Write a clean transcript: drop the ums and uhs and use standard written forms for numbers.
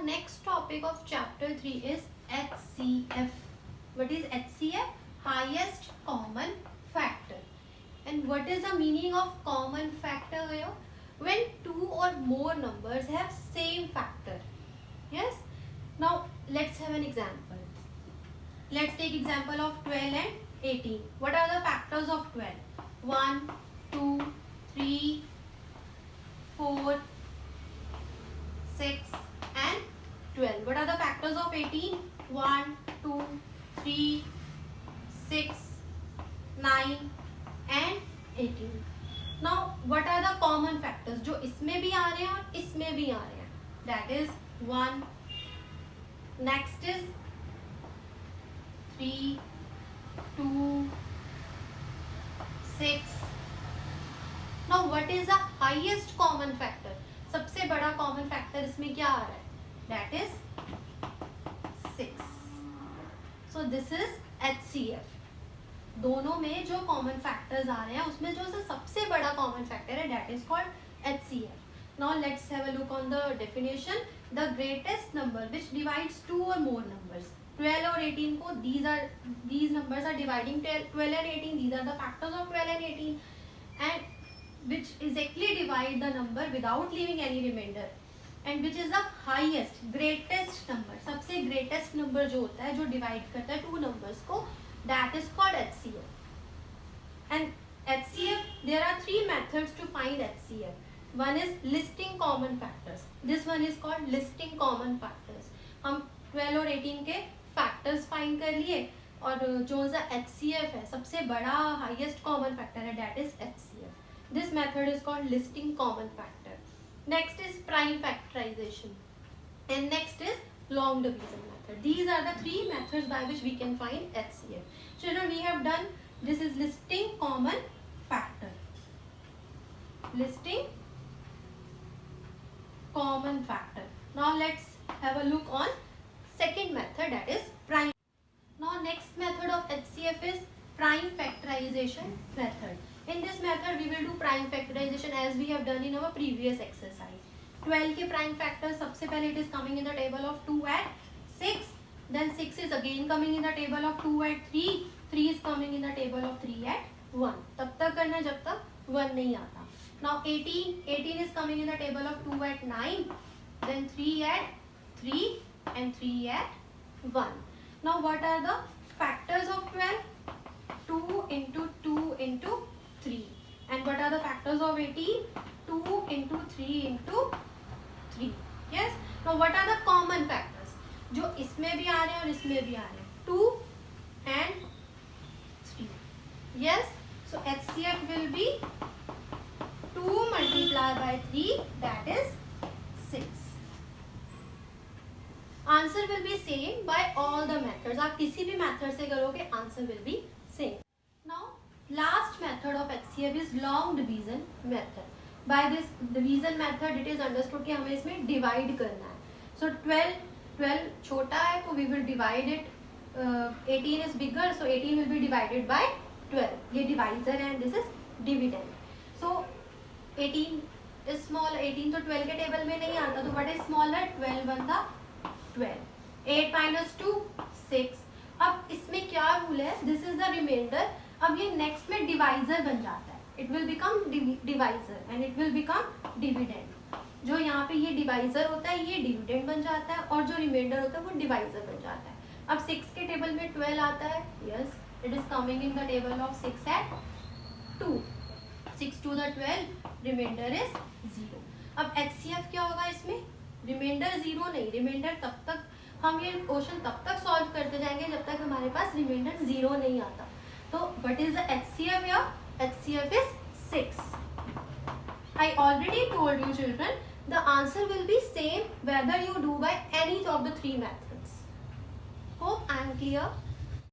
next topic of chapter 3 is HCF. What is HCF? Highest common factor. And what is the meaning of common factor here? When two or more numbers have same factor. Yes. Now let's have an example. Let's take example of 12 and 18. What are the factors of 12? 1, 2, 3, 4, 6 and 12. What are the factors of 18? 1, 2, 3, 6, 9 and 18. Now what are the common factors जो इसमें भी आ रहे हैं और इसमें भी आ रहे हैं? That is 1. Next is 3, 2, 6. Now what is the highest common factor? सबसे बड़ा कॉमन फैक्टर इसमें क्या आ रहा है? That is 6. So this is HCF. दोनों में जो कॉमन फैक्टर्स आ रहे हैं उसमें जो सबसे बड़ा कॉमन फैक्टर है that is called HCF. Now let's have a look on the definition. The greatest number which divides two or more numbers. 12 और 18 को these numbers are dividing 12 and 18. These are the factors of 12 and 18 and which exactly divide the number without leaving any remainder, and which is the highest greatest number. सबसे greatest number जो होता है जो divide करता है two numbers को, that is called HCF. And HCF, there are three methods to find HCF. One is listing common factors. This one is called listing common factors. हम 12 और 18 के factors find कर लिए और जो सा HCF है सबसे बड़ा highest common factor है that is HCF. This method is called listing common factor. Next is prime factorization and next is long division method. These are the three methods by which we can find HCF. Children, we have done this is listing common factor. Listing common factor. Now let's have a look on second method, that is prime. Now next method of HCF is prime factorization method. In this method we will do prime factorization as we have done in our previous exercise. 12 के prime factor सबसे पहले it is coming in the table of 2 at 6. Then 6 is again coming in the table of 2 at 3. 3 is coming in the table of 3 at 1. तब तक करना जब तक 1 नहीं आता. Now 18 is coming in the table of 2 at 9. Then 3 at 3 and 3 at 1. Now what are the factors of 12? 2 into 2 into 3. And what are the factors of 18? 2 into 3 into 3. Yes. Now what are the common factors? जो इसमें भी आ रहे हैं और इसमें भी आ रहे हैं. 2 and 3. Yes. So HCF will be 2 multiplied by 3, that is 6. Answer will be same by all the methods. आप किसी भी method से करोगे answer will be same. Now last method of HCF is long division method. By this division method it is understood कि हमें इसमें divide करना है. So 12 छोटा है तो we will divide it. 18 is bigger, so 18 will be divided by 12. ये divisor है and this is dividend. So 18 is small. 18 तो 12 के टेबल में नहीं आता तो what is smaller? 12 बनता 12. 8 minus 2 6. अब इसमें क्या रूल है? This is the remainder. अब ये नेक्स्ट में डिवाइजर बन जाता है. It will become divisor and it will become dividend. जो यहाँ पे ये डिवाइजर होता है ये डिविडेंड बन जाता है और जो रिमाइंडर होता है वो डिवाइजर बन जाता है. अब 6 के टेबल में 12 आता है. Yes, it is coming in the table of 6 at 2. 6 to the 12, remainder is 0. अब HCF क्या होगा इसमें? रिमाइंडर 0 नहीं. रिमाइंडर तब तक हम ये क्वेश्चन तब तक सॉल्व करते जाएंगे जब तक हमारे पास रिमाइंडर 0 नहीं आता. So what is the HCF here? HCF is 6. I already told you children, the answer will be same whether you do by any of the three methods. Hope I am clear.